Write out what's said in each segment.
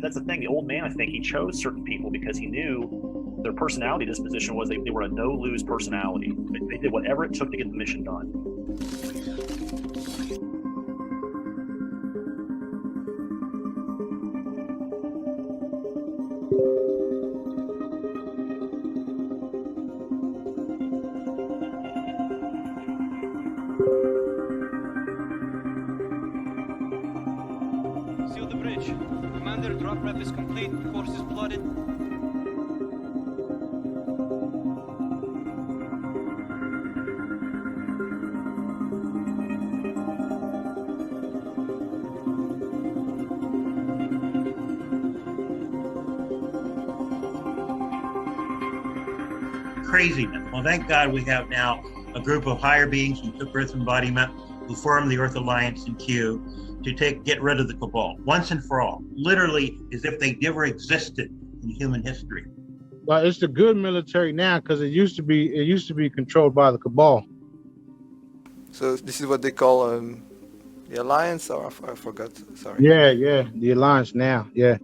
that's the thing. The old man, I think he chose certain people because he knew their personality disposition was they were a no-lose personality. They did whatever it took to get the mission done. Seal the bridge. Commander, drop prep is complete. Course is plotted. Craziness. Well, thank God we have now a group of higher beings who took Earth embodiment, who formed the Earth Alliance in Q, to get rid of the cabal once and for all, literally as if they never existed in human history. Well, it's the good military now because it used to be controlled by the cabal. So this is what they call the Alliance, or I forgot. Sorry. Yeah, the Alliance now. Yeah,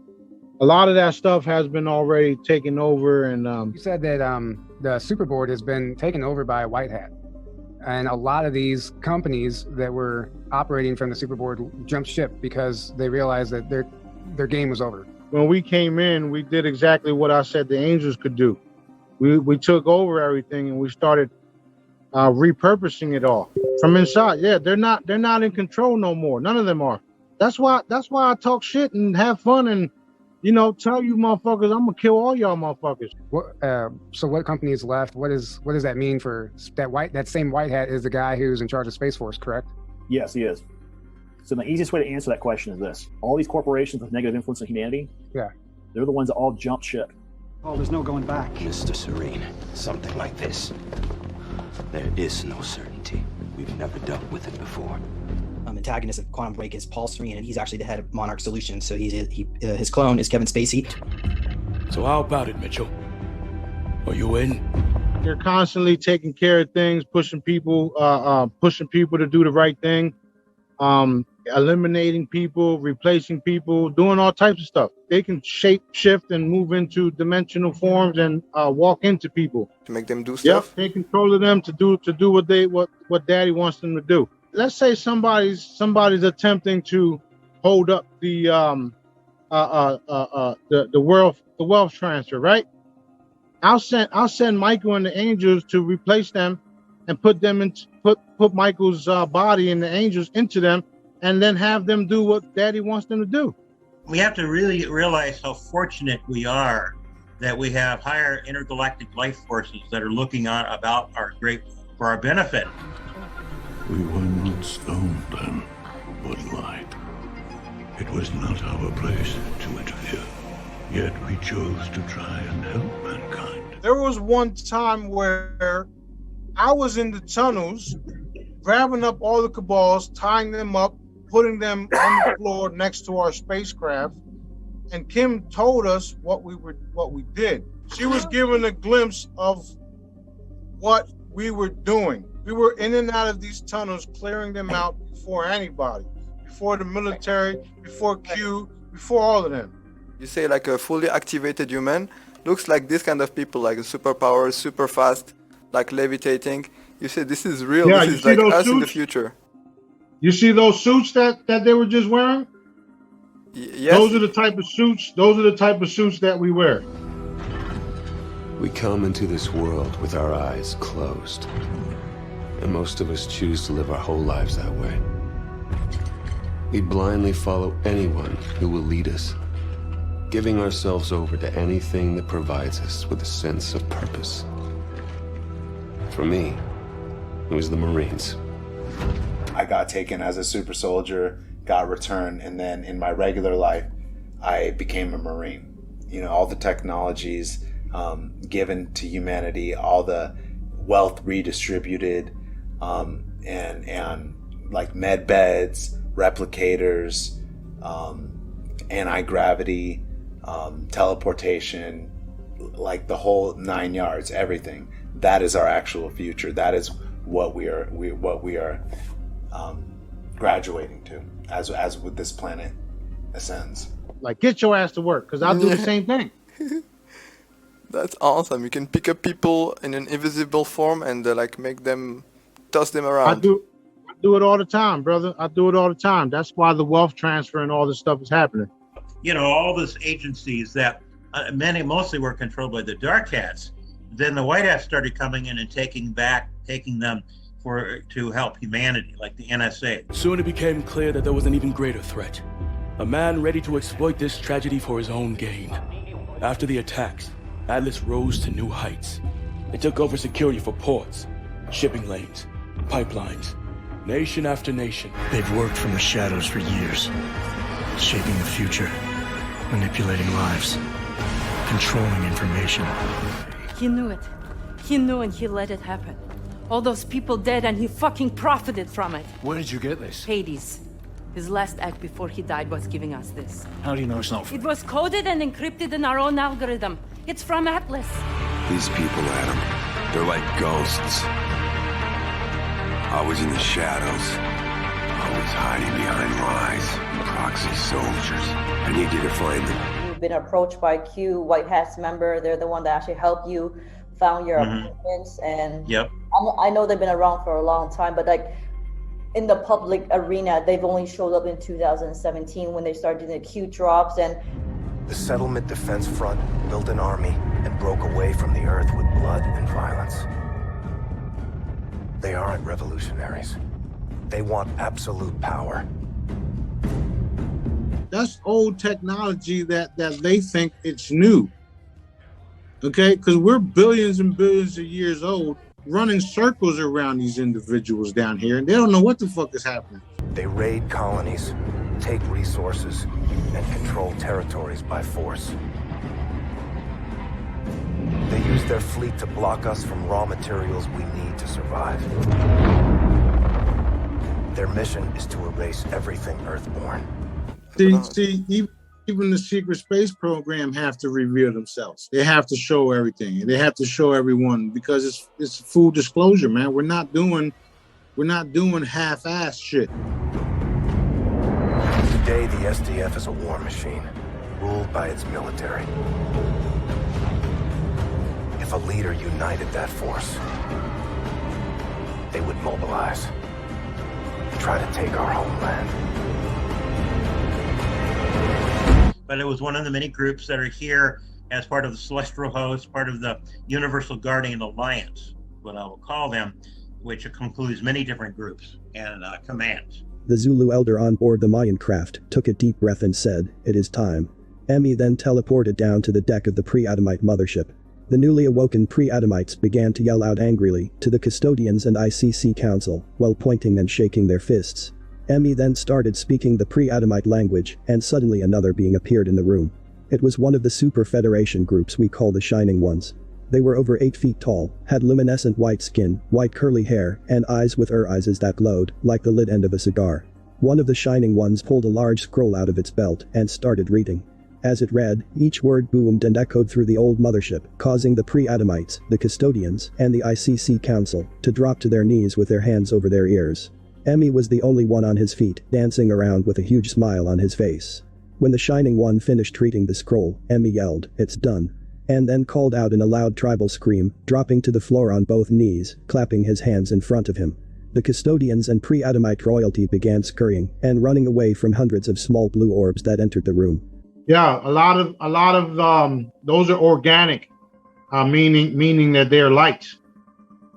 a lot of that stuff has been already taken over, and You said that the Super Board has been taken over by a white hat, and a lot of these companies that were operating from the Super Board jumped ship because they realized that their game was over. when we came in, we did exactly what I said the angels could do. We took over everything and we started repurposing it all from inside. Yeah, they're not in control no more. None of them are. That's why I talk shit and have fun and, you know, tell you motherfuckers I'm gonna kill all y'all motherfuckers. So what company is left? What does that mean for that same white hat is the guy who's in charge of Space Force, correct? Yes, he is. So the easiest way to answer that question is this. All these corporations with negative influence on humanity, yeah, they're the ones that all jumped ship. Oh, there's no going back. Mr. Serene, something like this. There is no certainty. We've never dealt with it before. Antagonist of Quantum Break is Paul Serene, and he's actually the head of Monarch Solutions. So his clone is Kevin Spacey. So how about it, Mitchell? Are you in? They're constantly taking care of things, pushing people to do the right thing, eliminating people, replacing people, doing all types of stuff. They can shape shift and move into dimensional forms and walk into people to make them do stuff. Yep, take control of them to do what Daddy wants them to do. Let's say somebody's attempting to hold up the wealth transfer, right? I'll send Michael and the angels to replace them and put Michael's body and the angels into them and then have them do what Daddy wants them to do. We have to really realize how fortunate we are that we have higher intergalactic life forces that are looking on about for our benefit. We were not stoned then, but light. It was not our place to interfere. Yet we chose to try and help mankind. There was one time where I was in the tunnels, grabbing up all the cabals, tying them up, putting them on the floor next to our spacecraft, and Kim told us what we did. She was given a glimpse of what we were doing. We were in and out of these tunnels, clearing them out before anybody, before the military, before Q, before all of them. You say like a fully activated human, looks like this kind of people, like superpowers, super fast, like levitating. You say this is real, yeah, this is like us suits? in the future. You see those suits that they were just wearing? Yes. Those are the type of suits that we wear. We come into this world with our eyes closed. And most of us choose to live our whole lives that way. We blindly follow anyone who will lead us, giving ourselves over to anything that provides us with a sense of purpose. For me, it was the Marines. I got taken as a super soldier, got returned, and then in my regular life, I became a Marine. You know, all the technologies given to humanity, all the wealth redistributed, and like med beds, replicators, anti-gravity, teleportation, like the whole 9 yards, everything. That is our actual future. That is what we are graduating to as with this planet ascends. Like, get your ass to work, because I'll do the same thing. That's awesome. You can pick up people in an invisible form and like make them toss them I around. do it all the time, brother. I do it all the time. That's why the wealth transfer and all this stuff is happening. You know, all these agencies that mostly were controlled by the dark hats. Then the white hats started coming in and taking them to help humanity, like the NSA. Soon it became clear that there was an even greater threat. A man ready to exploit this tragedy for his own gain. After the attacks, Atlas rose to new heights. It took over security for ports, shipping lanes, pipelines, nation after nation. They've worked from the shadows for years, shaping the future, manipulating lives, controlling information. He knew it. He knew and he let it happen. All those people dead and he fucking profited from it. Where did you get this? Hades. His last act before he died was giving us this. How do you know it's not? It was coded and encrypted in our own algorithm. It's from Atlas. These people, Adam, they're like ghosts. Always in the shadows. Always hiding behind lies. Proxy soldiers. I need you to find them. You've been approached by Q, White Hats member. They're the one that actually helped you, found your appointments, and I know they've been around for a long time, but like in the public arena, they've only showed up in 2017 when they started doing the Q drops. And the Settlement Defense Front built an army and broke away from the Earth with blood and violence. They aren't revolutionaries. They want absolute power. That's old technology that they think it's new. Okay, because we're billions and billions of years old, running circles around these individuals down here, and they don't know what the fuck is happening. They raid colonies, take resources, and control territories by force. They use their fleet to block us from raw materials we need to survive. Their mission is to erase everything Earthborn. See, even the secret space program have to reveal themselves. They have to show everything, and they have to show everyone, because it's full disclosure, man. We're not doing half-ass shit. Today, the SDF is a war machine, ruled by its military. If a leader united that force, they would mobilize and try to take our homeland. But it was one of the many groups that are here as part of the Celestial Host, part of the Universal Guardian Alliance, what I will call them, which includes many different groups and commands. The Zulu elder on board the Mayan craft took a deep breath and said, "It is time." Emmy then teleported down to the deck of the pre-Adamite mothership. The newly awoken pre-Adamites began to yell out angrily to the custodians and ICC council while pointing and shaking their fists. Emmy then started speaking the pre-Adamite language, and suddenly another being appeared in the room. It was one of the Super Federation groups we call the Shining Ones. They were over 8 feet tall, had luminescent white skin, white curly hair, and eyes with eyes that glowed like the lid end of a cigar. One of the Shining Ones pulled a large scroll out of its belt and started reading. As it read, each word boomed and echoed through the old mothership, causing the pre-Adamites, the custodians, and the ICC council to drop to their knees with their hands over their ears. Emmy was the only one on his feet, dancing around with a huge smile on his face. When the Shining One finished reading the scroll, Emmy yelled, "It's done," and then called out in a loud tribal scream, dropping to the floor on both knees, clapping his hands in front of him. The custodians and pre-Adamite royalty began scurrying and running away from hundreds of small blue orbs that entered the room. Yeah, a lot of those are organic, meaning that they're light.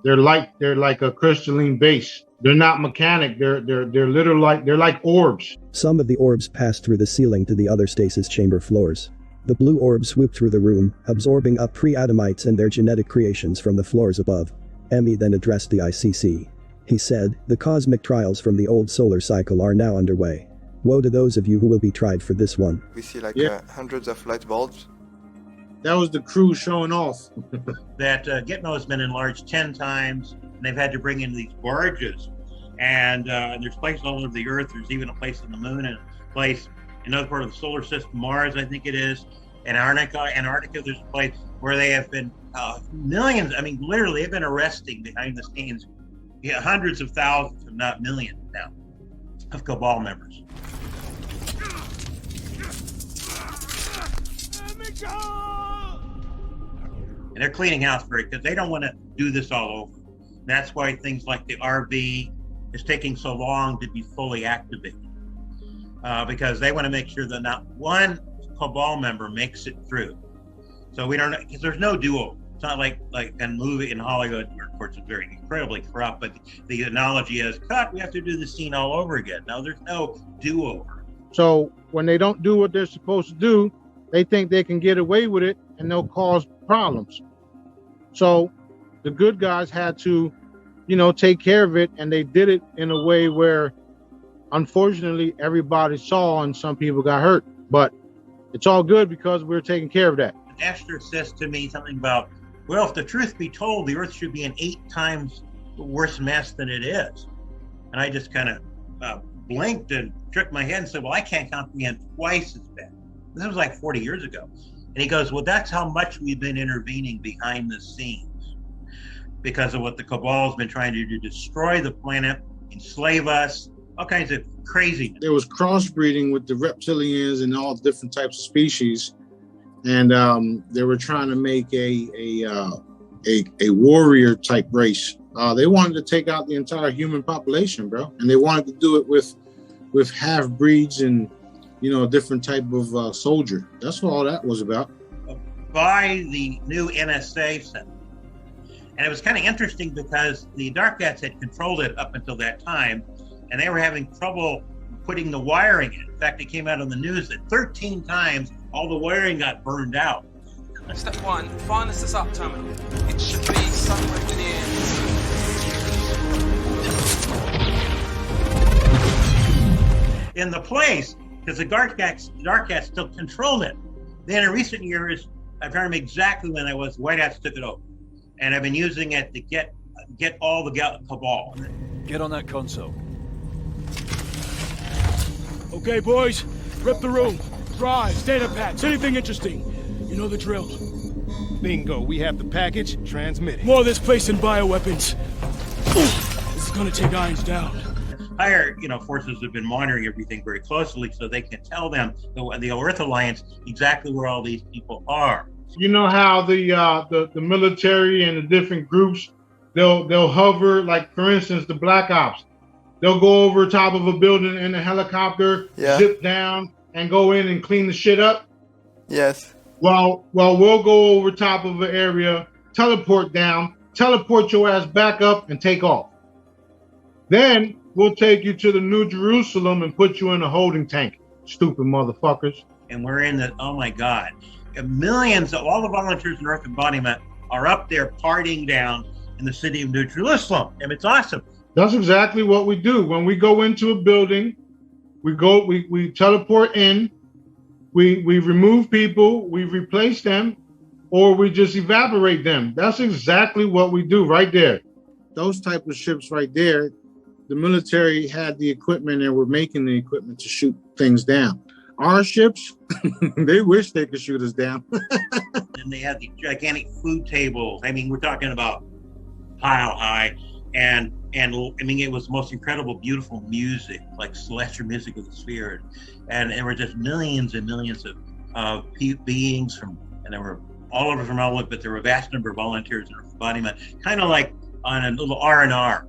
They're like a crystalline base. They're not mechanic. They're literally they're like orbs. Some of the orbs passed through the ceiling to the other stasis chamber floors. The blue orbs swooped through the room, absorbing up pre-Adamites and their genetic creations from the floors above. Emmy then addressed the ICC. He said, "The cosmic trials from the old solar cycle are now underway. Woe to those of you who will be tried for this one." We see like hundreds of light bulbs. That was the crew showing off. That Gitmo has been enlarged 10 times, and they've had to bring in these barges. And there's places all over the Earth. There's even a place on the Moon and a place in another part of the solar system, Mars, I think it is. Antarctica, there's a place where they have been millions, I mean, literally, they've been arresting behind the scenes hundreds of thousands, if not millions now, of Cabal members. And they're cleaning house because they don't want to do this all over. That's why things like the RV is taking so long to be fully activated. Because they want to make sure that not one cabal member makes it through. So we don't, because there's no do-over. It's not like a movie in Hollywood where, of course, it's very incredibly corrupt, but the analogy is, cut, we have to do the scene all over again. No, there's no do-over. So when they don't do what they're supposed to do, they think they can get away with it and they'll cause problems. So the good guys had to, take care of it, and they did it in a way where, unfortunately, everybody saw and some people got hurt. But it's all good because we're taking care of that. Esther says to me something about, well, if the truth be told, the Earth should be an 8 times worse mess than it is. And I just kind of blinked and shook my head and said, well, I can't comprehend twice as bad. This was like 40 years ago. And he goes, well, that's how much we've been intervening behind the scenes because of what the cabal's been trying to do, destroy the planet, enslave us, all kinds of crazy. There was crossbreeding with the reptilians and all different types of species. And they were trying to make a warrior type race. They wanted to take out the entire human population, bro. And they wanted to do it with half breeds and, different type of soldier. That's what all that was about. By the new NSA center. And it was kind of interesting because the Dark Cats had controlled it up until that time, and they were having trouble putting the wiring in. In fact, it came out on the news that 13 times all the wiring got burned out. Step 1, find the setup terminal. It should be somewhere within. In the place, because the Dark Cats still controlled it. Then in recent years, I can't remember exactly when that was, White Hats took it over. And I've been using it to get all the cabal. Get on that console. Okay, boys, rip the room. Drives, data packs, anything interesting. You know the drill. Bingo, we have the package, transmit it. More of this place than bioweapons. This is gonna take Irons down. Higher, forces have been monitoring everything very closely so they can tell them, the Earth Alliance, exactly where all these people are. You know how the military and the different groups, they'll hover, like for instance, the Black Ops. They'll go over top of a building in a helicopter, zip down, and go in and clean the shit up. Yes. Well, we'll go over top of an area, teleport down, teleport your ass back up, and take off. Then we'll take you to the New Jerusalem and put you in a holding tank. Stupid motherfuckers. And we're in the, oh my God. Millions of all the volunteers in Earth Embodiment are up there partying down in the city of New Jerusalem. And it's awesome. That's exactly what we do. When we go into a building, we teleport in, we remove people, we replace them, or we just evaporate them. That's exactly what we do right there. Those type of ships right there, the military had the equipment and were making the equipment to shoot things down. Our ships, they wish they could shoot us down. And they had the gigantic food tables. I mean, we're talking about pile high. And I mean, it was the most incredible, beautiful music, like celestial music of the sphere. And there were just millions and millions of beings and there were all over from all over, but there were a vast number of volunteers in embodiment, kind of like on a little R&R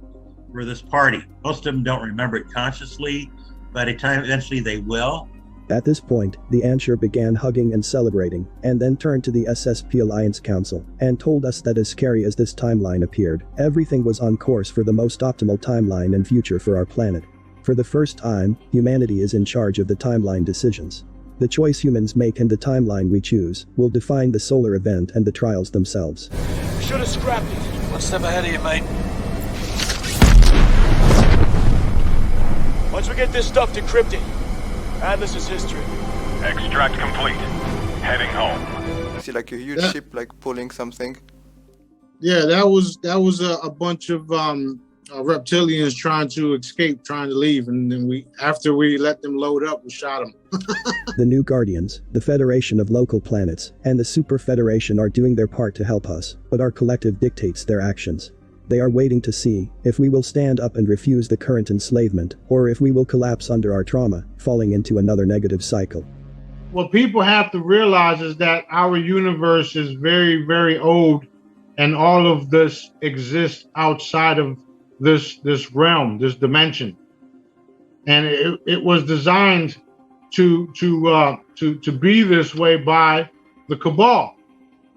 for this party. Most of them don't remember it consciously, but eventually they will. At this point, the Ansher began hugging and celebrating, and then turned to the SSP Alliance Council, and told us that as scary as this timeline appeared, everything was on course for the most optimal timeline and future for our planet. For the first time, humanity is in charge of the timeline decisions. The choice humans make and the timeline we choose will define the solar event and the trials themselves. Should have scrapped it. One step ahead of you, mate. Once we get this stuff decrypted, Atlas's history. Extract complete. Heading home. See, like a huge ship, like pulling something. Yeah, that was a bunch of reptilians trying to escape, trying to leave, and then after we let them load up, we shot them. The New Guardians, the Federation of Local Planets, and the Super Federation are doing their part to help us, but our collective dictates their actions. They are waiting to see if we will stand up and refuse the current enslavement, or if we will collapse under our trauma, falling into another negative cycle. what people have to realize is that our universe is very, very old, and all of this exists outside of this realm, this dimension, and it was designed to be this way by the cabal.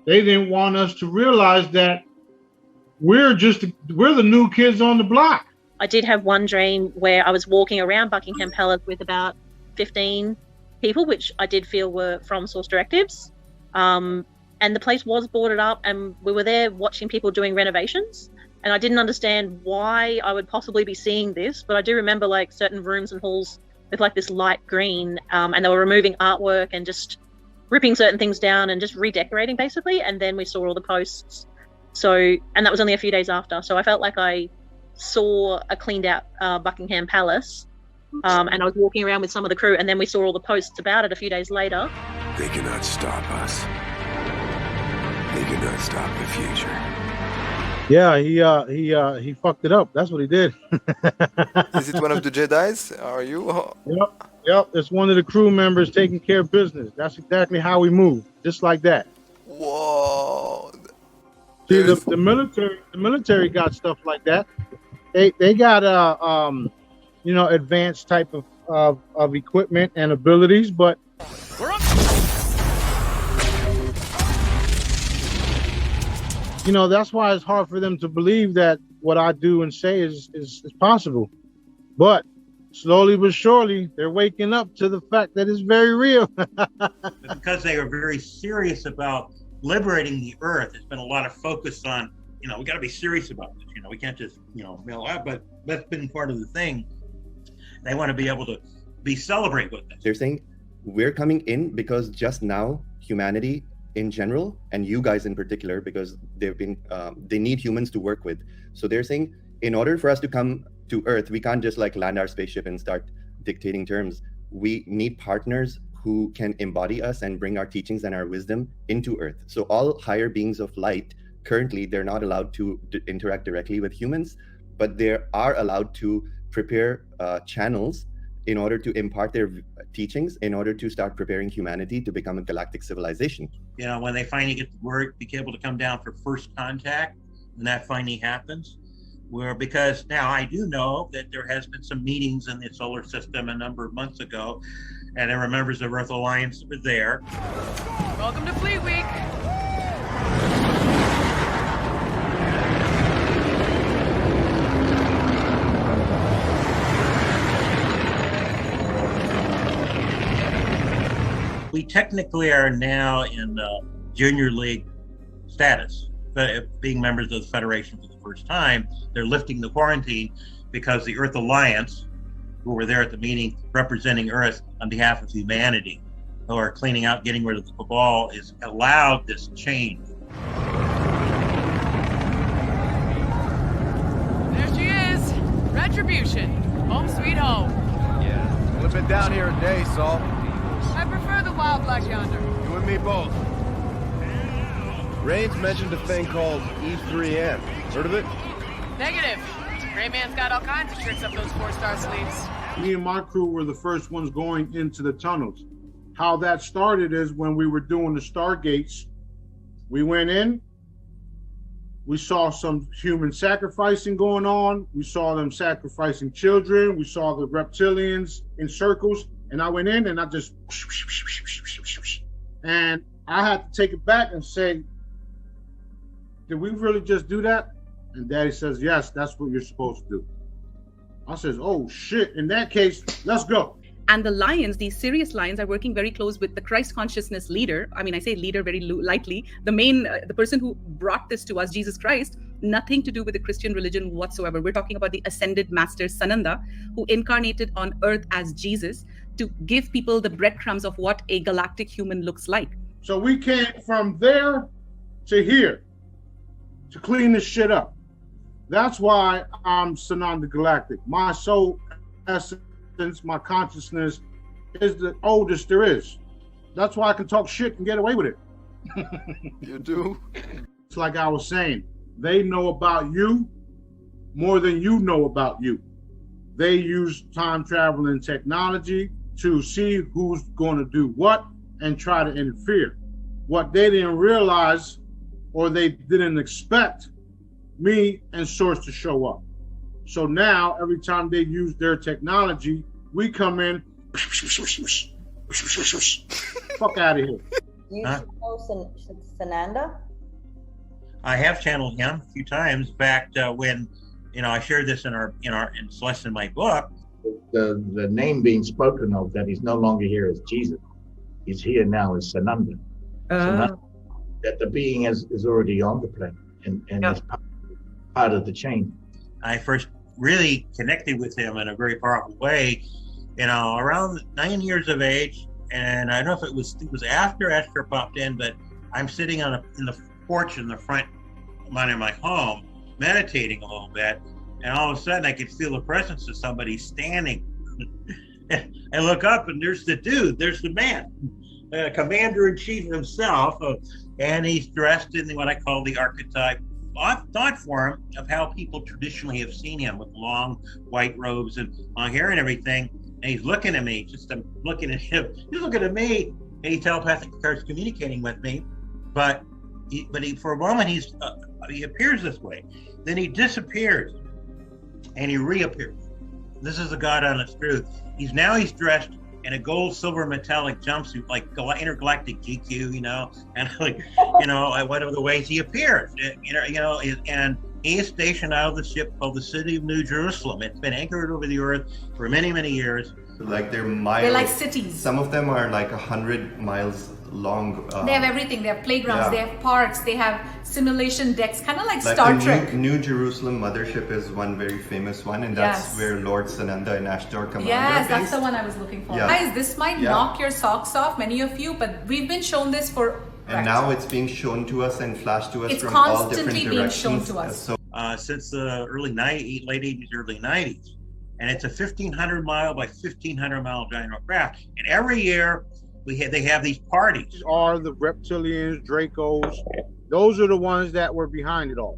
They didn't want us to realize that we're the new kids on the block. I did have one dream where I was walking around Buckingham Palace with about 15 people, which I did feel were from Source Directives. And the place was boarded up, and we were there watching people doing renovations. And I didn't understand why I would possibly be seeing this, but I do remember like certain rooms and halls with like this light green, and they were removing artwork and just ripping certain things down and just redecorating basically. And then we saw all the posts. So, and that was only a few days after. So I felt like I saw a cleaned out Buckingham Palace, and I was walking around with some of the crew, and then we saw all the posts about it a few days later. They cannot stop us. They cannot stop the future. Yeah, he fucked it up. That's what he did. Is it one of the Jedis? Are you? Yep. It's one of the crew members taking care of business. That's exactly how we move, just like that. Whoa. See, the military got stuff like that. They got advanced type of equipment and abilities, but that's why it's hard for them to believe that what I do and say is possible. But slowly but surely, they're waking up to the fact that it's very real. Because they are very serious about liberating the Earth. There's been a lot of focus on, we got to be serious about this. We can't just, mail out. But that's been part of the thing. They want to be able to celebrate with us. They're saying we're coming in because just now humanity in general, and you guys in particular, because they need humans to work with. So they're saying in order for us to come to Earth, we can't just like land our spaceship and start dictating terms. We need partners who can embody us and bring our teachings and our wisdom into Earth. So all higher beings of light, currently, they're not allowed to interact directly with humans, but they are allowed to prepare channels in order to impart their teachings, in order to start preparing humanity to become a galactic civilization. When they finally get the word, be able to come down for first contact, and that finally happens. Because now I do know that there has been some meetings in the solar system a number of months ago, and there were members of Earth Alliance that were there. Welcome to Fleet Week. We technically are now in junior league status, but being members of the Federation for the first time. They're lifting the quarantine because the Earth Alliance, who were there at the meeting representing Earth on behalf of humanity, who are cleaning out, getting rid of the cabal, is allowed this change. There she is. Retribution. Home sweet home. Yeah. Only been down here a day, Saul. I prefer the wild black yonder. You and me both. Raines mentioned a thing called E3M. Heard of it? Negative. Gray Man's got all kinds of tricks up those 4-star sleeves. Me and my crew were the first ones going into the tunnels. How that started is when we were doing the Stargates, we went in, we saw some human sacrificing going on, we saw them sacrificing children, we saw the reptilians in circles, and I went in and I just, and I had to take it back and say, did we really just do that? And Daddy says, yes, that's what you're supposed to do. I says, oh shit, in that case, let's go. And the Lions, these Sirius Lions, are working very close with the Christ consciousness leader. I mean, I say leader very lightly. The person who brought this to us, Jesus Christ, nothing to do with the Christian religion whatsoever. We're talking about the ascended master Sananda, who incarnated on earth as Jesus to give people the breadcrumbs of what a galactic human looks like. So we came from there to here to clean this shit up. That's why I'm Sananda Galactic. My soul essence, my consciousness is the oldest there is. That's why I can talk shit and get away with it. You do? It's like I was saying, they know about you more than you know about you. They use time travel and technology to see who's going to do what and try to interfere. What they didn't realize, or they didn't expect, me and Source to show up. So now, every time they use their technology, we come in, fuck out of here. You know Sananda? I have channeled him a few times. Back when, I shared this it's less in my book. The name being spoken of that he's no longer here as Jesus. He's here now as Sananda. Sananda, that the being is already on the planet and is part of the chain. I first really connected with him in a very powerful way, around 9 years of age. And I don't know if it was after Esther popped in, but I'm sitting in the porch in the front of my home, meditating a little bit, and all of a sudden I could feel the presence of somebody standing. I look up, and there's the man, commander-in-chief himself, and he's dressed in what I call the archetype thought form of how people traditionally have seen him, with long white robes and long hair and everything. And he's looking at me, I'm looking at him. He's looking at me, and he telepathically starts communicating with me. But for a moment, he appears this way. Then he disappears, and he reappears. This is the God honest truth. He's dressed in a gold, silver, metallic jumpsuit, like intergalactic GQ, and one of the ways he appears, and he is stationed out of the ship called the City of New Jerusalem. It's been anchored over the earth for many, many years. Like they're miles. They're like cities. Some of them are like 100 miles long. They have everything. They have playgrounds. They have parks. They have simulation decks, kind of like Star Trek. New Jerusalem mothership is one very famous one, and that's where Lord Sananda and Ashdor Commander. Yes, that's the one I was looking for. Guys, this might knock your socks off, many of you, but we've been shown this for. And now it's being shown to us and flashed to us it's from all different directions. It's constantly being shown to us. So, since the late 80s, early 90s. And it's a 1,500 mile by 1,500 mile giant craft. And every year they have these parties. These are the reptilians, Dracos. Those are the ones that were behind it all.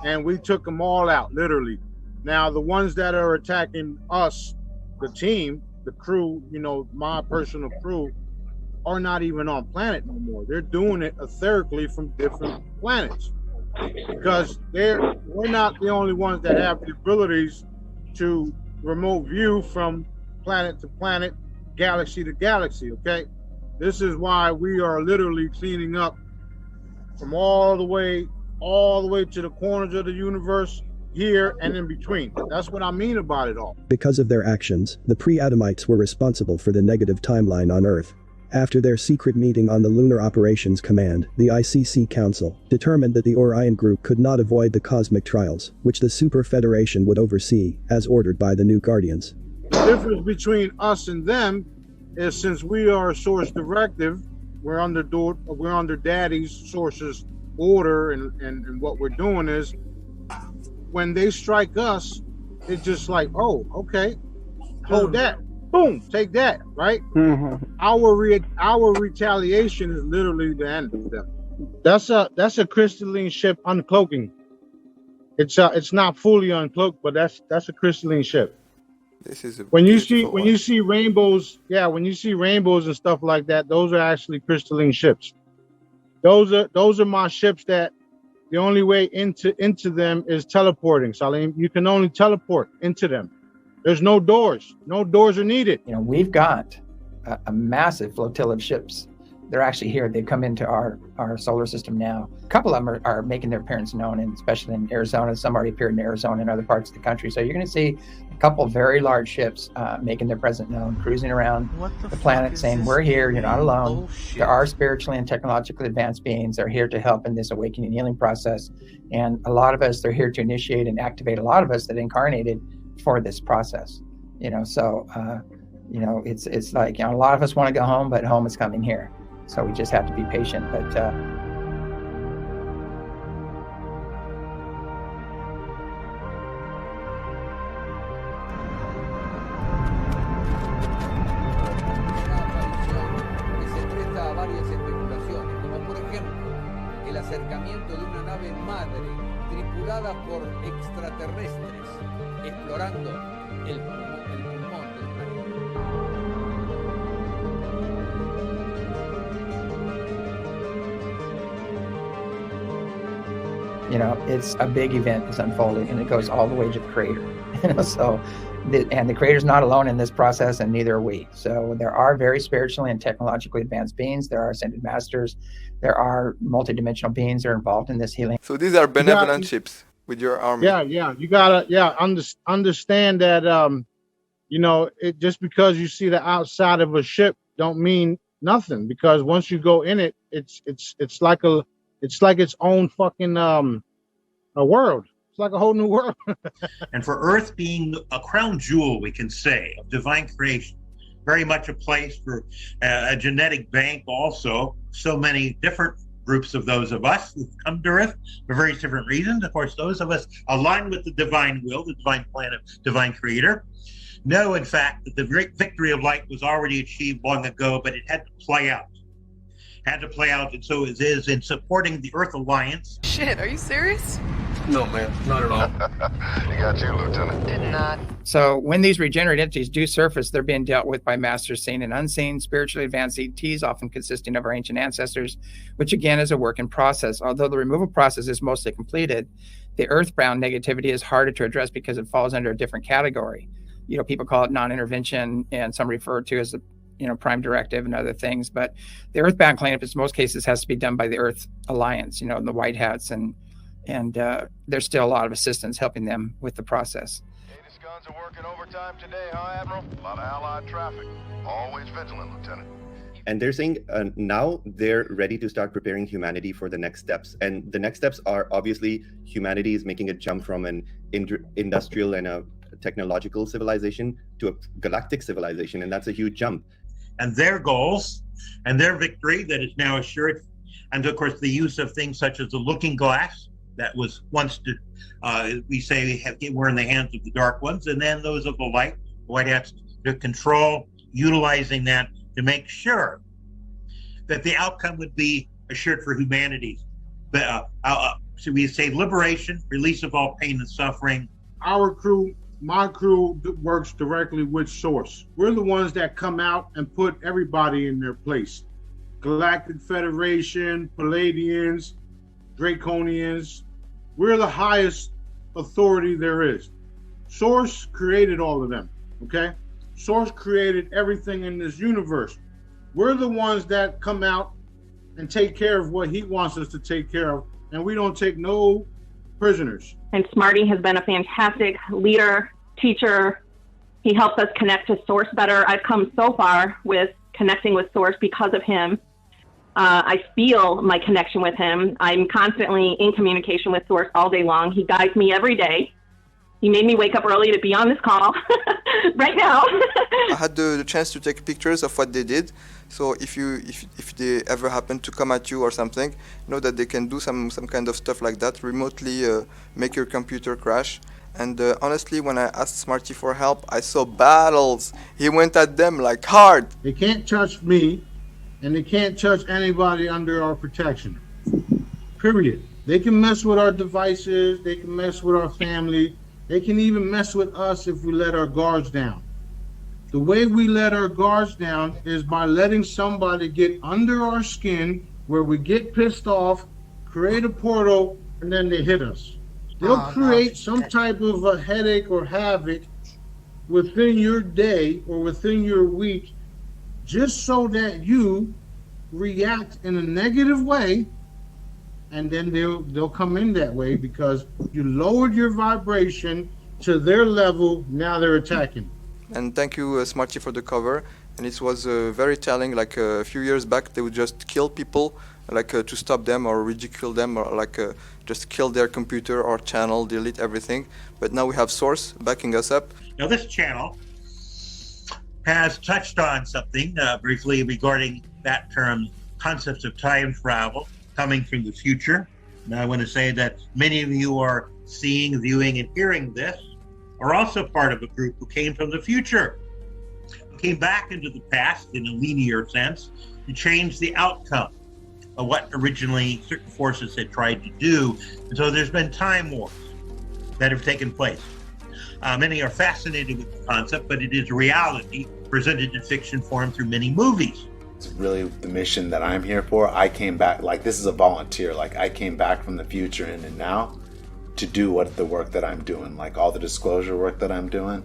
And we took them all out, literally. Now, the ones that are attacking us, the team, the crew, my personal crew, are not even on planet no more. They're doing it etherically from different planets. Because we're not the only ones that have the abilities to remote view from planet to planet, galaxy to galaxy, okay? This is why we are literally cleaning up from all the way to the corners of the universe, here and in between. That's what I mean about it all. Because of their actions, the pre-Adamites were responsible for the negative timeline on Earth. After their secret meeting on the Lunar Operations Command, the ICC Council determined that the Orion Group could not avoid the cosmic trials, which the Super Federation would oversee, as ordered by the New Guardians. The difference between us and them is, since we are a Source directive, we're under Daddy's Source's order, and what we're doing is, when they strike us, it's just like, oh, okay, hold that. Boom, take that, right? Mm-hmm. Our retaliation is literally the end of them. That's a crystalline ship uncloaking. It's not fully uncloaked, but that's a crystalline ship. This is when you see rainbows, when you see rainbows and stuff like that, those are actually crystalline ships. Those are my ships that the only way into them is teleporting. Salim, you can only teleport into them. There's no doors. No doors are needed. We've got a massive flotilla of ships. They're actually here. They've come into our solar system now. A couple of them are making their appearance known, and especially in Arizona. Some already appeared in Arizona and other parts of the country. So you're going to see a couple very large ships making their presence known, cruising around the planet, saying, we're here, you're not alone. Bullshit. There are spiritually and technologically advanced beings. They're here to help in this awakening and healing process. And a lot of us, they're here to initiate and activate a lot of us that incarnated for this process. It's like, a lot of us want to go home, but home is coming here. So we just have to be patient. But el acercamiento de una nave madre tripulada por extraterrestres explorando el pulmón del planeta. it's a big event that's unfolding, and it goes all the way to the creator. So, and the creator's not alone in this process, and neither are we. So there are very spiritually and technologically advanced beings. There are ascended masters. There are multidimensional beings that are involved in this healing. So these are benevolent ships with your army. Yeah. You gotta, understand that, it just because you see the outside of a ship don't mean nothing, because once you go in it, it's like its own fucking a world. It's like a whole new world. And for Earth being a crown jewel, we can say, of divine creation, very much a place for a genetic bank also. So many different groups of those of us who've come to Earth for various different reasons. Of course, those of us aligned with the divine will, the divine plan of divine creator, know, in fact, that the great victory of light was already achieved long ago, but it had to play out. And so it is in supporting the Earth Alliance. Shit, are you serious? No, man, not at all. You got you, Lieutenant. Did not. So when these regenerate entities do surface, they're being dealt with by masters seen and unseen, spiritually advanced ETs, often consisting of our ancient ancestors, which again is a work in process. Although the removal process is mostly completed, the earthbound negativity is harder to address because it falls under a different category. People call it non-intervention, and some refer to as the prime directive and other things. But the earthbound cleanup in most cases has to be done by the Earth Alliance, the White Hats, and there's still a lot of assistance helping them with the process. Native guns are working overtime today, huh, Admiral? A lot of allied traffic. Always vigilant, Lieutenant. And they're saying now they're ready to start preparing humanity for the next steps. And the next steps are obviously humanity is making a jump from an industrial and a technological civilization to a galactic civilization. And that's a huge jump. And their goals and their victory that is now assured. And of course, the use of things such as the looking glass that was once, we say, were in the hands of the dark ones, and then those of the light, White Hats, to control, utilizing that to make sure that the outcome would be assured for humanity. So we say liberation, release of all pain and suffering. Our crew, my crew, works directly with Source. We're the ones that come out and put everybody in their place. Galactic Federation, Palladians, Draconians. We're the highest authority there is. Source created all of them, okay? Source created everything in this universe. We're the ones that come out and take care of what he wants us to take care of, and we don't take no prisoners. And Smarty has been a fantastic leader, teacher. He helps us connect to Source better. I've come so far with connecting with Source because of him. I feel my connection with him. I'm constantly in communication with Source all day long. He guides me every day. He made me wake up early to be on this call right now. I had the chance to take pictures of what they did. So if they ever happen to come at you or something, know that they can do some kind of stuff like that, remotely make your computer crash. And honestly, when I asked Smarty for help, I saw battles. He went at them like hard. They can't touch me, and they can't touch anybody under our protection. Period. They can mess with our devices. They can mess with our family. They can even mess with us if we let our guards down. The way we let our guards down is by letting somebody get under our skin where we get pissed off, create a portal, and then they hit us. They'll create some type of a headache or havoc within your day or within your week just so that you react in a negative way, and then they'll come in that way because you lowered your vibration to their level. Now they're attacking. And thank you, Smarty, for the cover. And it was very telling. Like a few years back, they would just kill people, like to stop them or ridicule them, or like just kill their computer or channel, delete everything. But now we have Source backing us up. Now this channel has touched on something briefly regarding that term, concepts of time travel coming from the future. Now I want to say that many of you are seeing, viewing, and hearing this are also part of a group who came from the future, who came back into the past in a linear sense to change the outcome of what originally certain forces had tried to do. And so there's been time wars that have taken place. Many are fascinated with the concept, but it is a reality presented in fiction form through many movies. It's really the mission that I'm here for. I came back, like, this is a volunteer. Like, I came back from the future and now to do the work that I'm doing, like all the disclosure work that I'm doing.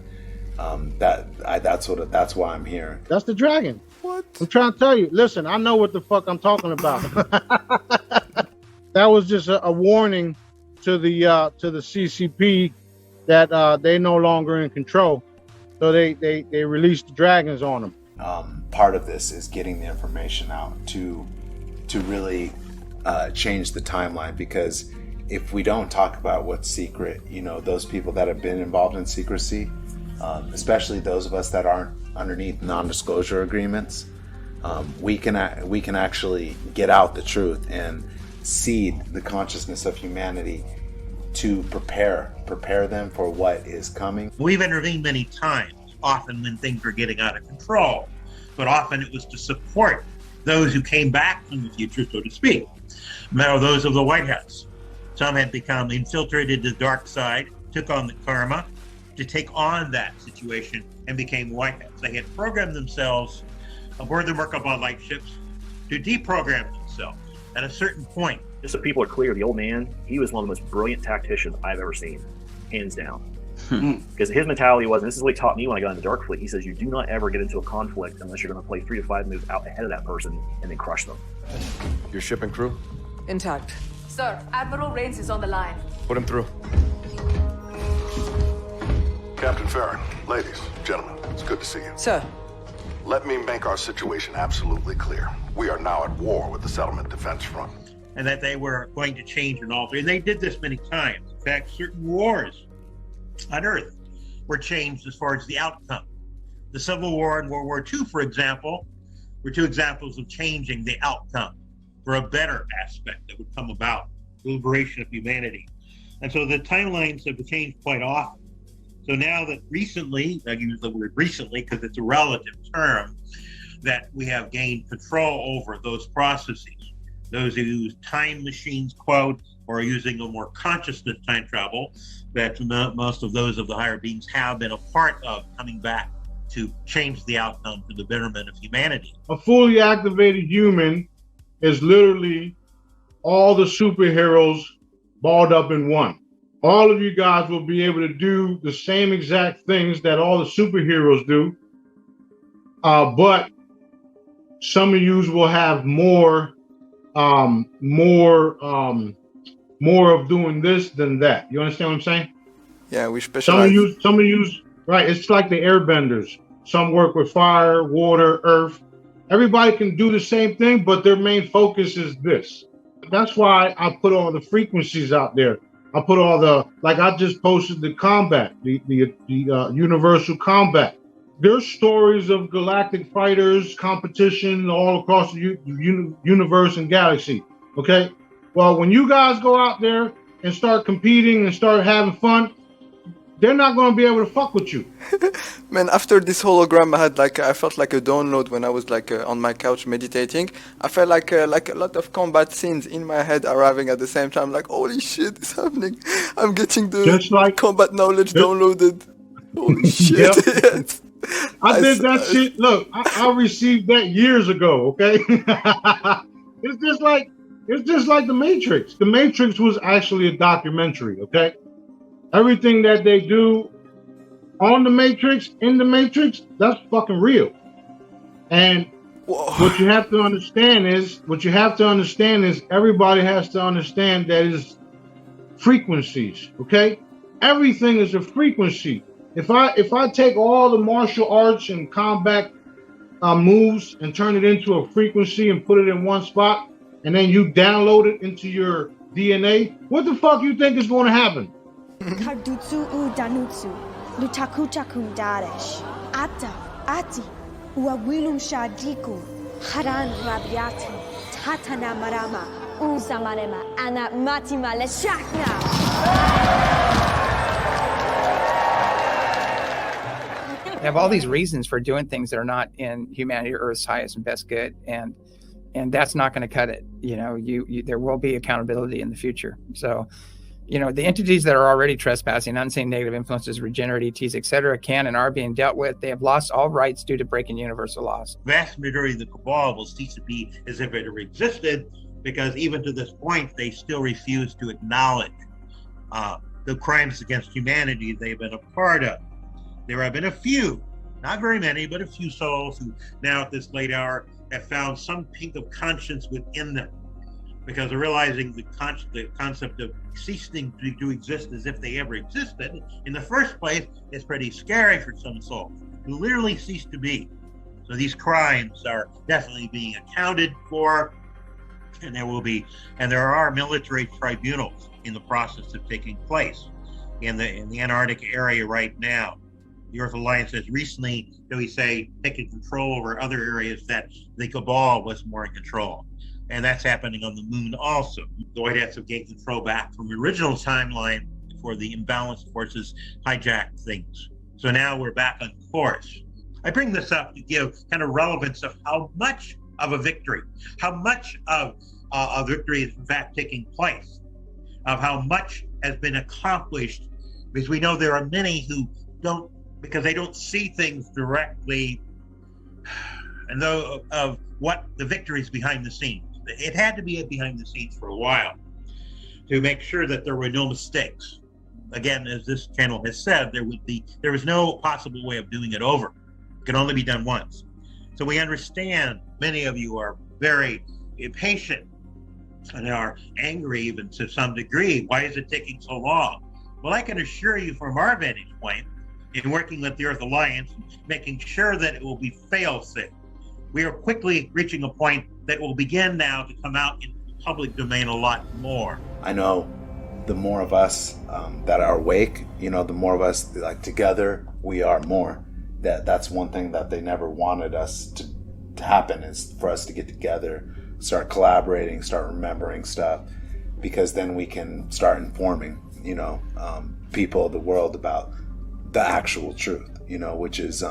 That's why I'm here. That's the dragon. What? I'm trying to tell you. Listen, I know what the fuck I'm talking about. That was just a warning to the CCP that they're no longer in control. So they released the dragons on them. Part of this is getting the information out to really change the timeline, because if we don't talk about what's secret, those people that have been involved in secrecy, especially those of us that aren't underneath non-disclosure agreements, we can actually get out the truth and seed the consciousness of humanity to prepare them for what is coming. We've intervened many times, often when things were getting out of control, but often it was to support those who came back from the future, so to speak. Now, those of the White House. Some had become infiltrated to the dark side, took on the karma to take on that situation, and became White Hats. They had programmed themselves aboard the Merkabah lightships to deprogram themselves at a certain point. Just so people are clear, the old man, he was one of the most brilliant tacticians I've ever seen, hands down. Because his mentality was, and this is what he taught me when I got into Dark Fleet, he says, you do not ever get into a conflict unless you're going to play 3 to 5 moves out ahead of that person and then crush them. Your ship and crew? Intact. Sir, Admiral Rains is on the line. Put him through. Captain Farron, ladies, gentlemen, it's good to see you. Sir. Let me make our situation absolutely clear. We are now at war with the Settlement Defense Front. And that they were going to change and alter. And they did this many times. In fact, certain wars on Earth were changed as far as the outcome. The Civil War and World War II, for example, were 2 examples of changing the outcome for a better aspect that would come about, the liberation of humanity. And so the timelines have changed quite often. So now that recently, I use the word recently because it's a relative term, that we have gained control over those processes. Those who use time machines, quote, or are using a more consciousness time travel, that most of those of the higher beings have been a part of coming back to change the outcome for the betterment of humanity. A fully activated human is literally all the superheroes balled up in one. All of you guys will be able to do the same exact things that all the superheroes do, but some of you will have more of doing this than that. You understand what I'm saying? Yeah, we specialize. Some of you, right? It's like the airbenders. Some work with fire, water, earth. Everybody can do the same thing, but their main focus is this. That's why I put all the frequencies out there. I put all I just posted the combat, the universal combat. There's stories of galactic fighters, competition all across the universe and galaxy. Okay? Well, when you guys go out there and start competing and start having fun, they're not going to be able to fuck with you. Man, after this hologram, I felt like a download when I was on my couch meditating. I felt like a lot of combat scenes in my head arriving at the same time. Like, holy shit, it's happening. I'm getting the combat knowledge downloaded. Holy shit. Yes. I did that shit. Look, I received that years ago. Okay, it's just like the Matrix. The Matrix was actually a documentary. Okay, everything that they do on the Matrix, in the Matrix, that's fucking real. And what you have to understand is everybody has to understand that is frequencies. Okay, everything is a frequency. If I take all the martial arts and combat moves and turn it into a frequency and put it in one spot, and then you download it into your DNA, what the fuck you think is going to happen? Kardutsu u danutsu, lutakutakun daresh, ata, ati, uawilu shadiku, haran rabiati, tatana marama, uzamarema, ana matima leshakna. They have all these reasons for doing things that are not in humanity or Earth's highest and best good, and that's not going to cut it. There will be accountability in the future. So, The entities that are already trespassing, unseen negative influences, regenerate ETs, etc., can and are being dealt with. They have lost all rights due to breaking universal laws. Vast majority of the cabal will cease to be as if it ever existed, because even to this point, they still refuse to acknowledge the crimes against humanity they've been a part of. There have been a few, not very many, but a few souls who now at this late hour have found some pink of conscience within them, because they're realizing the concept of ceasing to exist as if they ever existed in the first place is pretty scary for some souls who literally cease to be. So these crimes are definitely being accounted for, and there are military tribunals in the process of taking place in the Antarctic area right now. The Earth Alliance has recently, shall we say, taken control over other areas that the cabal was more in control. And that's happening on the moon also. The White Hats have gained control back from the original timeline before the imbalanced forces hijacked things. So now we're back on course. I bring this up to give kind of relevance of how much of a victory, how much of a victory is in fact taking place, of how much has been accomplished, because we know there are many who don't, because they don't see things directly, and though of what the victories behind the scenes. It had to be behind the scenes for a while to make sure that there were no mistakes. Again, as this channel has said, there was no possible way of doing it over. It can only be done once. So we understand many of you are very impatient and are angry even to some degree. Why is it taking so long? Well, I can assure you from our vantage point, in working with the Earth Alliance, making sure that it will be fail-safe. We are quickly reaching a point that will begin now to come out in the public domain a lot more. I know the more of us that are awake, the more of us, like, together, we are more. That's one thing that they never wanted us to happen, is for us to get together, start collaborating, start remembering stuff, because then we can start informing, people of the world about the actual truth, which is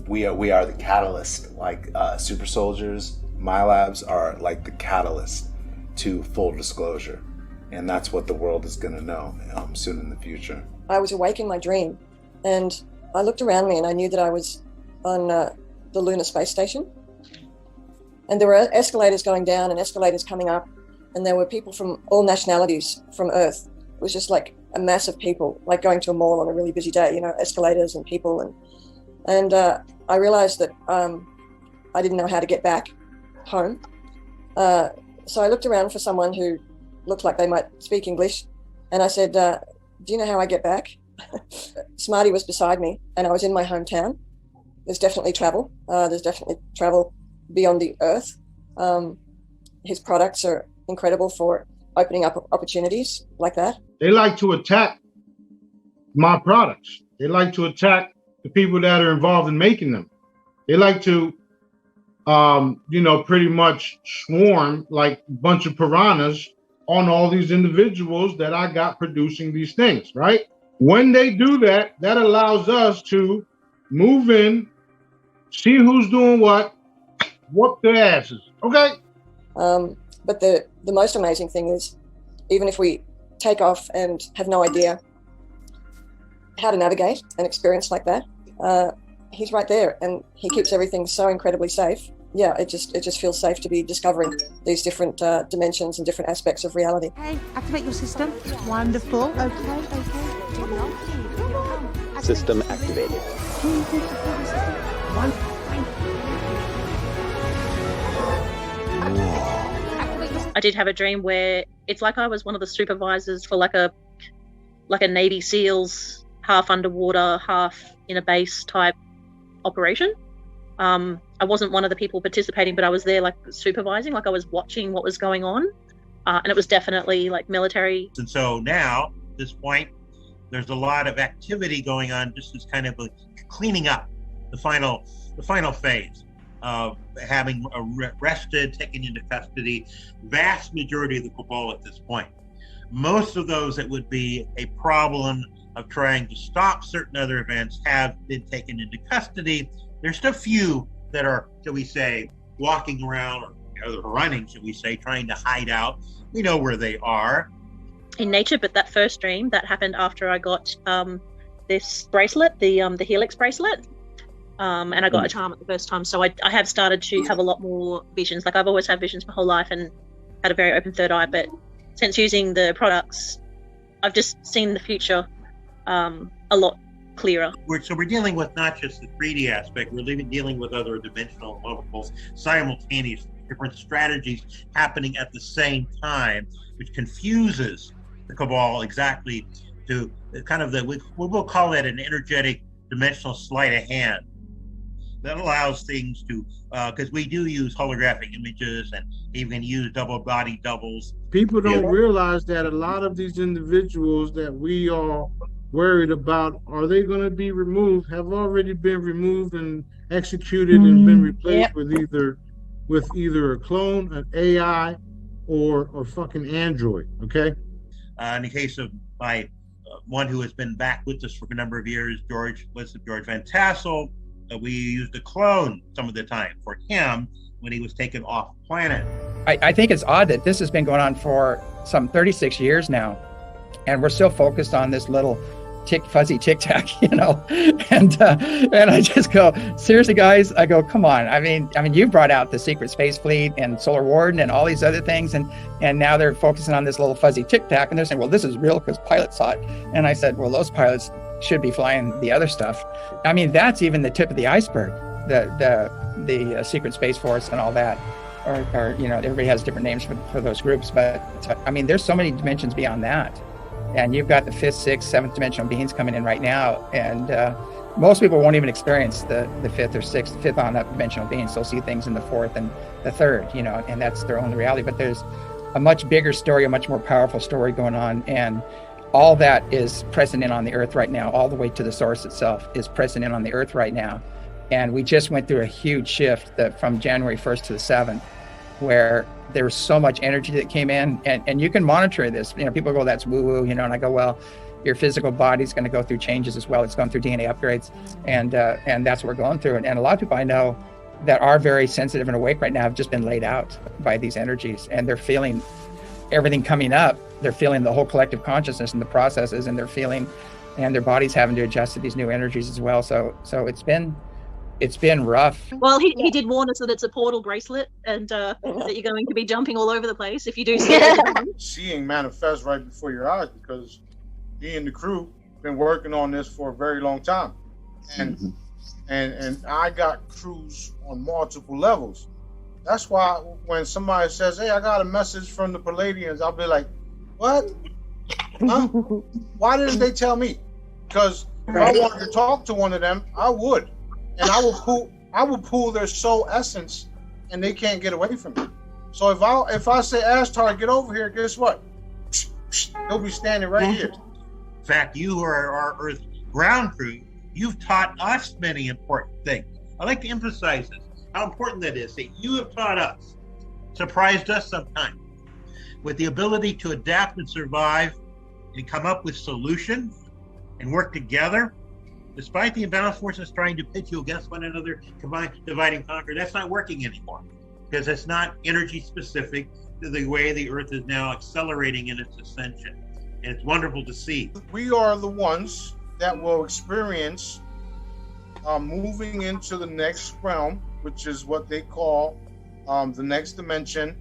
we are the catalyst. Like super soldiers, my labs are like the catalyst to full disclosure, and that's what the world is going to know soon in the future. I was awake in my dream, and I looked around me and I knew that I was on the Lunar Space Station, and there were escalators going down and escalators coming up, and there were people from all nationalities from Earth. It was just like a mass of people, like going to a mall on a really busy day, escalators and people. And I realized that I didn't know how to get back home. So I looked around for someone who looked like they might speak English. And I said, do you know how I get back? Smarty was beside me, and I was in my hometown. There's definitely travel. There's definitely travel beyond the Earth. His products are incredible for opening up opportunities like that. They like to attack my products. They like to attack the people that are involved in making them. They like to, pretty much swarm like a bunch of piranhas on all these individuals that I got producing these things, right? When they do that, that allows us to move in, see who's doing what, whoop their asses, okay? But the most amazing thing is, even if we take off and have no idea how to navigate an experience like that, he's right there, and he keeps everything so incredibly safe. Yeah, it just feels safe to be discovering these different dimensions and different aspects of reality. Okay, activate your system. Wonderful. Okay. System activated. I did have a dream where it's like I was one of the supervisors for like a Navy SEALs, half underwater, half in a base type operation. I wasn't one of the people participating, but I was there like supervising, like I was watching what was going on. And it was definitely like military. And so now, at this point, there's a lot of activity going on, just as kind of a cleaning up the final phase of having arrested, taken into custody, vast majority of the cabal at this point. Most of those that would be a problem of trying to stop certain other events have been taken into custody. There's still few that are, shall we say, walking around or running, shall we say, trying to hide out. We know where they are. in nature, but that first dream that happened after I got this bracelet, the Helix bracelet, and I got a charm at the first time. So I have started to have a lot more visions. Like I've always had visions my whole life and had a very open third eye, but since using the products, I've just seen the future a lot clearer. We're dealing with not just the 3D aspect, we're dealing with other dimensional levels simultaneously, different strategies happening at the same time, which confuses the Cabal exactly to kind of we'll call that an energetic dimensional sleight of hand. That allows things to, because we do use holographic images and even use double body doubles. People don't realize that a lot of these individuals that we are worried about, are they going to be removed, have already been removed and executed and been replaced with either a clone, an AI, or a fucking android, okay? In the case of my one who has been back with us for a number of years, George Van Tassel, we used a clone some of the time for him when he was taken off planet. I think it's odd that this has been going on for some 36 years now, and we're still focused on this little fuzzy tic tac, and I just go, seriously, guys. I go, come on. I mean, you brought out the Secret Space Fleet and Solar Warden and all these other things, and now they're focusing on this little fuzzy tic tac, and they're saying, well, this is real because pilots saw it. And I said, well, those pilots should be flying the other stuff. I mean, that's even the tip of the iceberg. The Secret Space Force and all that, or everybody has different names for those groups, but I mean, there's so many dimensions beyond that. And you've got the 5th, 6th, 7th dimensional beings coming in right now. And most people won't even experience the 5th or 6th, 5th on up dimensional beings. They'll see things in the 4th and the 3rd, and that's their own reality. But there's a much bigger story, a much more powerful story going on. And all that is present in on the earth right now. All the way to the source itself is present in on the earth right now. And we just went through a huge shift from January 1st to the 7th, where there was so much energy that came in, and you can monitor this. People go, that's woo-woo, and I go, well, your physical body's going to go through changes as well. It's going through DNA upgrades, and that's what we're going through. And a lot of people I know that are very sensitive and awake right now have just been laid out by these energies, and they're feeling everything coming up. They're feeling the whole collective consciousness and the processes, and they're feeling, and their body's having to adjust to these new energies as well. So it's been rough. Well, he did warn us that it's a portal bracelet, and that you're going to be jumping all over the place if you do see it. Seeing manifest right before your eyes, because me and the crew been working on this for a very long time, and I got crews on multiple levels. That's why when somebody says, "Hey, I got a message from the Palladians," I'll be like, "What? Huh? Why didn't they tell me?" Because if I wanted to talk to one of them, I would. And I will pull their soul essence, and they can't get away from me. So if I say, Ashtar, get over here, guess what? He'll be standing right here. In fact, you who are our Earth ground crew, you've taught us many important things. I like to emphasize this, how important that is, that you have taught us, surprised us sometimes, with the ability to adapt and survive and come up with solutions and work together. Despite the imbalanced forces trying to pit you against one another, combine, divide, and conquer, that's not working anymore, because it's not energy specific to the way the Earth is now accelerating in its ascension. And it's wonderful to see. We are the ones that will experience moving into the next realm, which is what they call the next dimension.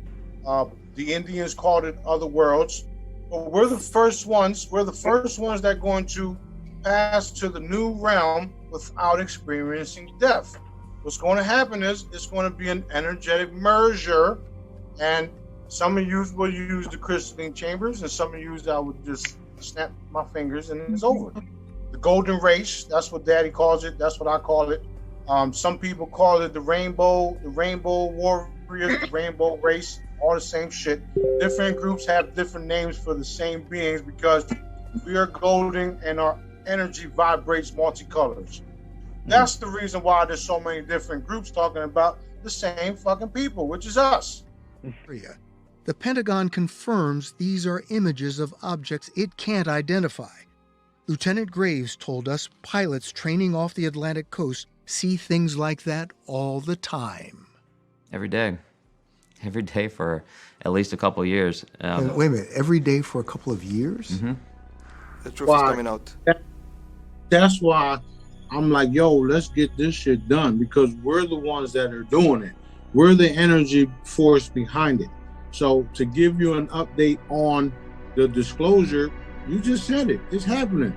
The Indians called it other worlds. But we're the first ones. We're the first ones that are going to pass to the new realm without experiencing death. What's going to happen is it's going to be an energetic merger, and some of you will use the crystalline chambers, and some of you I would just snap my fingers and it's over. The golden race, that's what Daddy calls it. That's what I call it. Some people call it the rainbow warriors, the rainbow race, all the same shit. Different groups have different names for the same beings because we are golden and our energy vibrates multicolors. That's the reason why there's so many different groups talking about the same fucking people, which is us. The Pentagon confirms these are images of objects it can't identify. Lieutenant Graves told us pilots training off the Atlantic coast see things like that all the time. Every day. every day for at least a couple of years. Wait a minute, every day for a couple of years? Mm-hmm. The truth is coming out. That's why I'm like, yo, let's get this shit done, because we're the ones that are doing it. We're the energy force behind it. So to give you an update on the disclosure, you just said it. It's happening.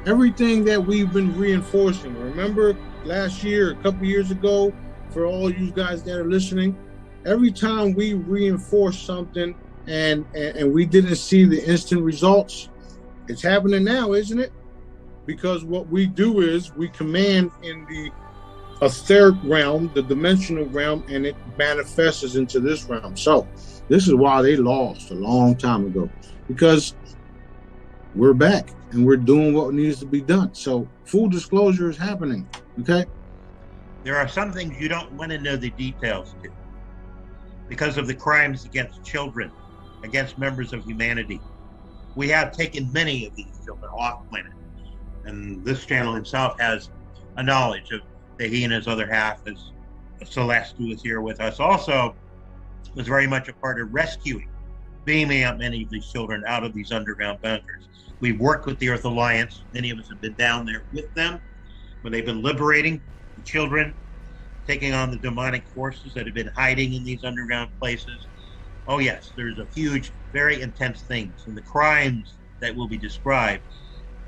Everything that we've been reinforcing. Remember last year, a couple years ago, for all you guys that are listening, every time we reinforce something and we didn't see the instant results, it's happening now, isn't it? Because what we do is we command in the etheric realm, the dimensional realm, and it manifests into this realm. So this is why they lost a long time ago, because we're back and we're doing what needs to be done. So full disclosure is happening, okay? There are some things you don't want to know the details to, because of the crimes against children, against members of humanity. We have taken many of these children off planet, and this channel himself has a knowledge of that. He and his other half, as Celeste, who is here with us, also was very much a part of rescuing, beaming out many of these children out of these underground bunkers. We've worked with the Earth Alliance. Many of us have been down there with them when they've been liberating the children, taking on the demonic forces that have been hiding in these underground places. Oh yes, there's a huge, very intense things, and the crimes that will be described,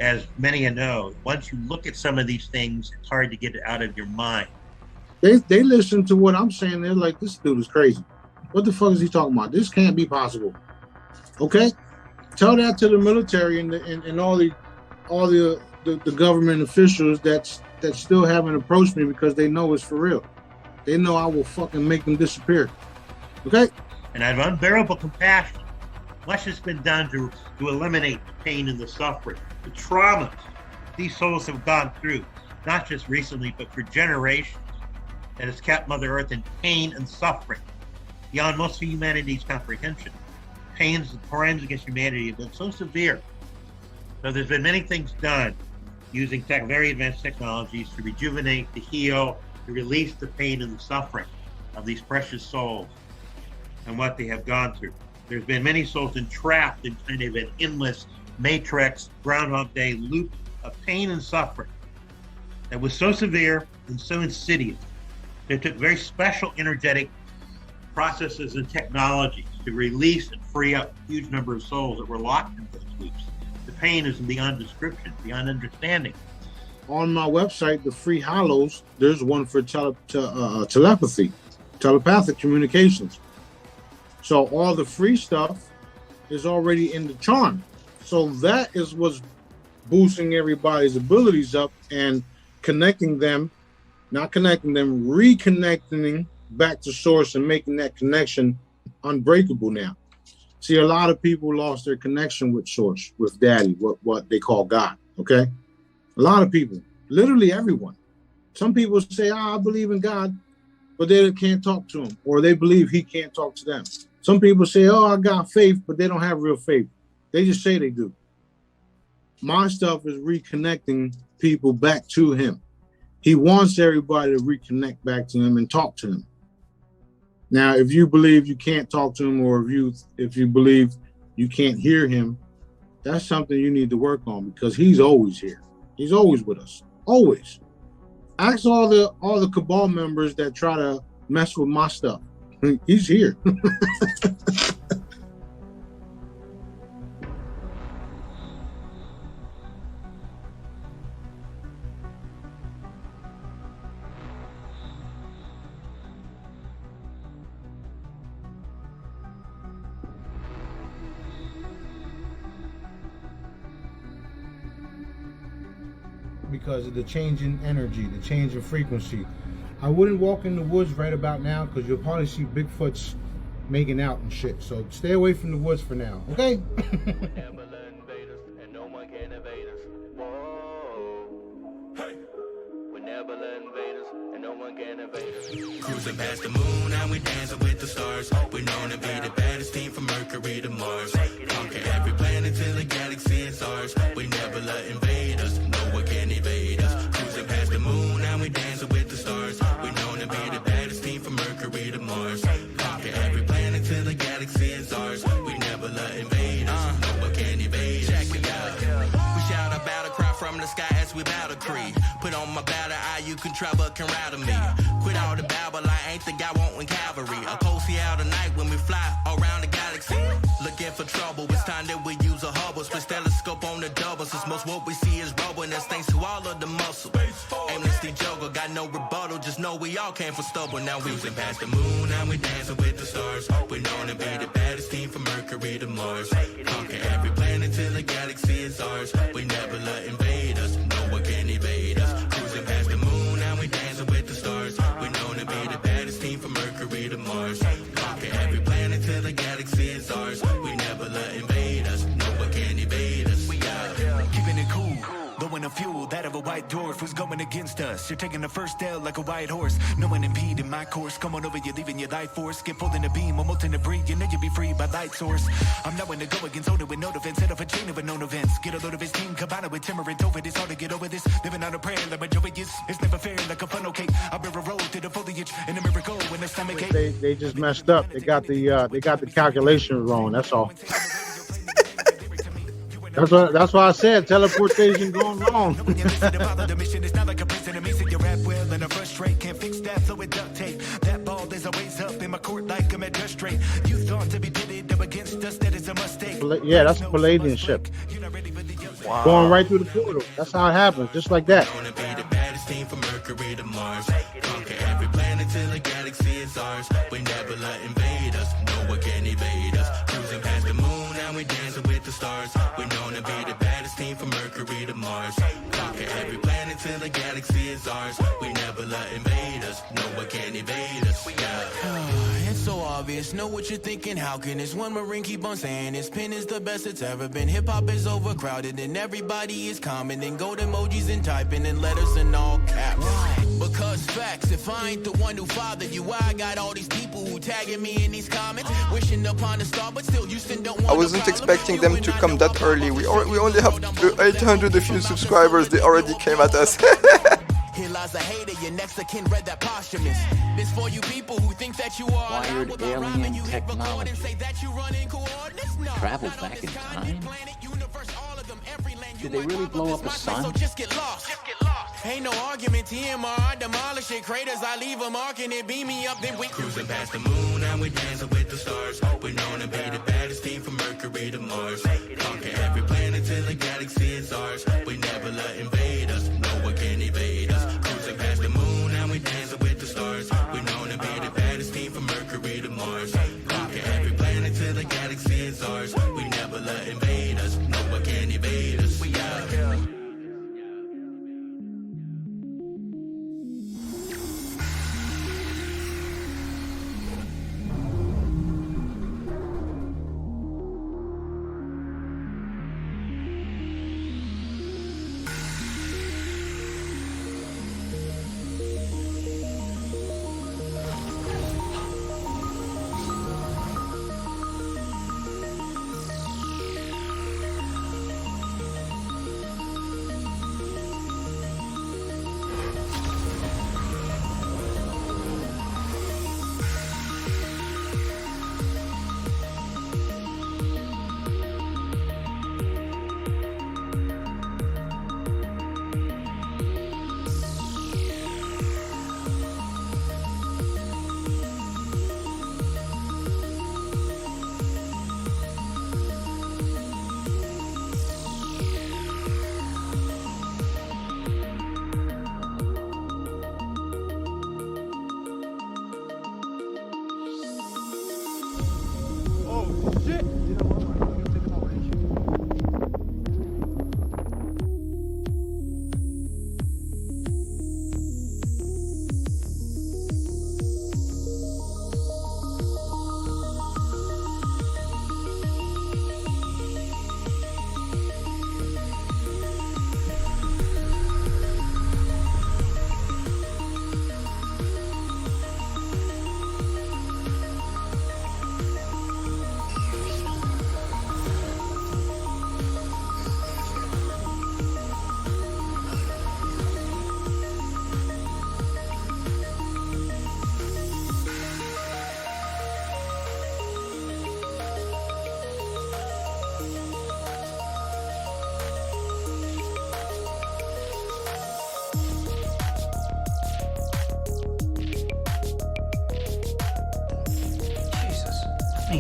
as many know, once you look at some of these things, it's hard to get it out of your mind. They listen to what I'm saying. They're like, this dude is crazy. What the fuck is he talking about? This can't be possible. Okay? Tell that to the military and all the government officials that still haven't approached me, because they know it's for real. They know I will fucking make them disappear. Okay? And I have unbearable compassion. Much has been done to eliminate the pain and the suffering, the traumas these souls have gone through, not just recently, but for generations, that has kept Mother Earth in pain and suffering beyond most of humanity's comprehension. Pains and crimes against humanity have been so severe. So there's been many things done using very advanced technologies to rejuvenate, to heal, to release the pain and the suffering of these precious souls and what they have gone through. There's been many souls entrapped in kind of an endless matrix, Groundhog Day loop of pain and suffering that was so severe and so insidious. It took very special energetic processes and technologies to release and free up a huge number of souls that were locked in those loops. The pain is beyond description, beyond understanding. On my website, the Free Hollows, there's one for telepathy, telepathic communications. So all the free stuff is already in the charm. So that is what's boosting everybody's abilities up and connecting them, reconnecting back to source and making that connection unbreakable now. See, a lot of people lost their connection with source, with daddy, what they call God, okay? A lot of people, literally everyone. Some people say, I believe in God, but they can't talk to him, or they believe he can't talk to them. Some people say, I got faith, but they don't have real faith. They just say they do. My stuff is reconnecting people back to him. He wants everybody to reconnect back to him and talk to him. Now, if you believe you can't talk to him, or if you believe you can't hear him, that's something you need to work on, because he's always here. He's always with us. Always. Ask all the cabal members that try to mess with my stuff. He's here. Because of the change in energy, the change in frequency. I wouldn't walk in the woods right about now, because you'll probably see Bigfoots making out and shit. So stay away from the woods for now, okay? Cruising past the moon and we dancing with the stars. We're known to be the baddest team from Mercury to Mars. Conquer every planet till the galaxy is ours. We never let invaders, no one can evade us. Cruising past the moon and we dancing with the stars. We're known to be the baddest team from Mercury to Mars. Conquer every planet. can travel, can ride with me. Quit all the babble, I ain't the guy wanting cavalry. A cold Seattle night when we fly around the galaxy. Looking for trouble, it's time that we use a Hubble. Split telescope on the double, since most what we see is rubble. And that's thanks to all of the muscle. Aimlessly juggle, got no rebuttal, just know we all came for stubble. Now we was past the moon, now we dancing with the stars. We're known to be the baddest team from Mercury to Mars. Conquer every planet till the galaxy is ours. We never let invade us, no one can evade us. Cruising past the moon, now we dancing with the stars. We're known to be the baddest team from Mercury to Mars. Conquer every planet till the galaxy is ours. We never let invade us, no one can evade us. We are keeping it cool. Blowing a fuel, that of a white dwarf who's going against us. You're taking the first L like a white horse. No one impeding my course. Come on over, you're leaving your life force. Skip holding the beam, I'm molten to breathe. You know you'll be free by light source. I'm not one to go against older with no defense. Set up a chain of unknown events. Get a load of his team, combine it with timorant over this. Hard to get over this. Living on a prayer like majorities. It's never fair like a funnel cake. I bear a road through the foliage and a miracle when the stomach ache. They just messed up. They got the calculation wrong. That's all. That's why I said teleportation going wrong. The mission is not like a prison. It means that you rap well and I frustrate. Can't fix that, so it duct tape. That ball is always up in my court like I'm at just straight. You thought to be pitted up against us, that is a mistake. Yeah, that's a Palladian ship. Wow. Going right through the portal. That's how it happens, just like that. Team from Mercury to Mars. Conquer every planet till the galaxy is ours. We never let invade us, no one can evade us. Cruising past the moon, now we dancing with the stars. We're known to be the baddest team from Mercury to Mars. Conquer every planet till the galaxy is ours. We never let invade us, no one can evade us. It's so obvious, know what you're thinking. How can this one Marine keep on saying his pen is the best it's ever been? Hip-hop is overcrowded and everybody is commenting. Gold emojis and typing and letters in all caps. Because facts, if I ain't the one who fathered you, why I got all these people who tagging me in these comments, wishing upon a star, but still Houston don't want. I wasn't expecting them to come that early. We only have 800 a few subscribers. They already came at us. Here lies a hater, your next of kin read that posthumous. This for you people who think that you are wired alien technology. Travel back in time? Did they really blow up a sun? So just get lost. Ain't no argument, TMR, demolish it, craters, I leave a mark and it beam me up, then we cruising past the moon, now we dancing with the stars. We're known to be the baddest team from Mercury to Mars. Conquer every planet till the galaxy is ours. We never let invade us, no one can evade us. Cruising past the moon, now we dancing with the stars. We're known to be the baddest team from Mercury to Mars. Conquer every planet till the galaxy is ours. We never let invade us, no one can evade us. We are.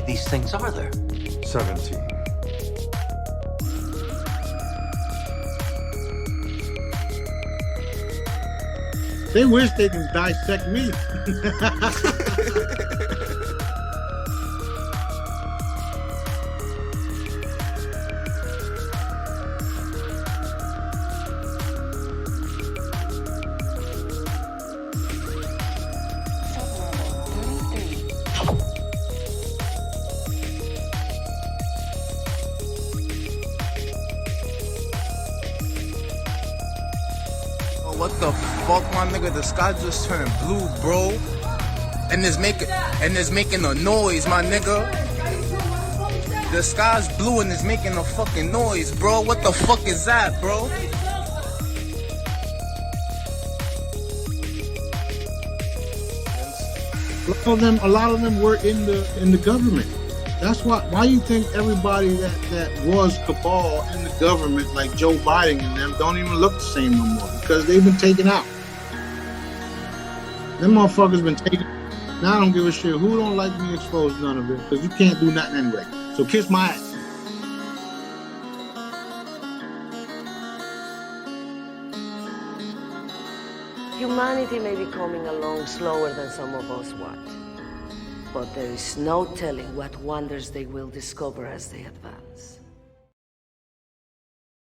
many of these things are there? 17. They wish they can dissect me. What the fuck, my nigga? The sky just turned blue, bro. And it's making a noise, my nigga. The sky's blue and it's making a fucking noise, bro. What the fuck is that, bro? A lot of them were in the government. That's why you think everybody that was cabal in the government, like Joe Biden and them, don't even look the same no more because they've been taken out. Them motherfuckers been taken. Now I don't give a shit who don't like me exposed, none of it, because you can't do nothing anyway. So kiss my ass. Humanity may be coming along slower than some of us want, but there is no telling what wonders they will discover as they advance.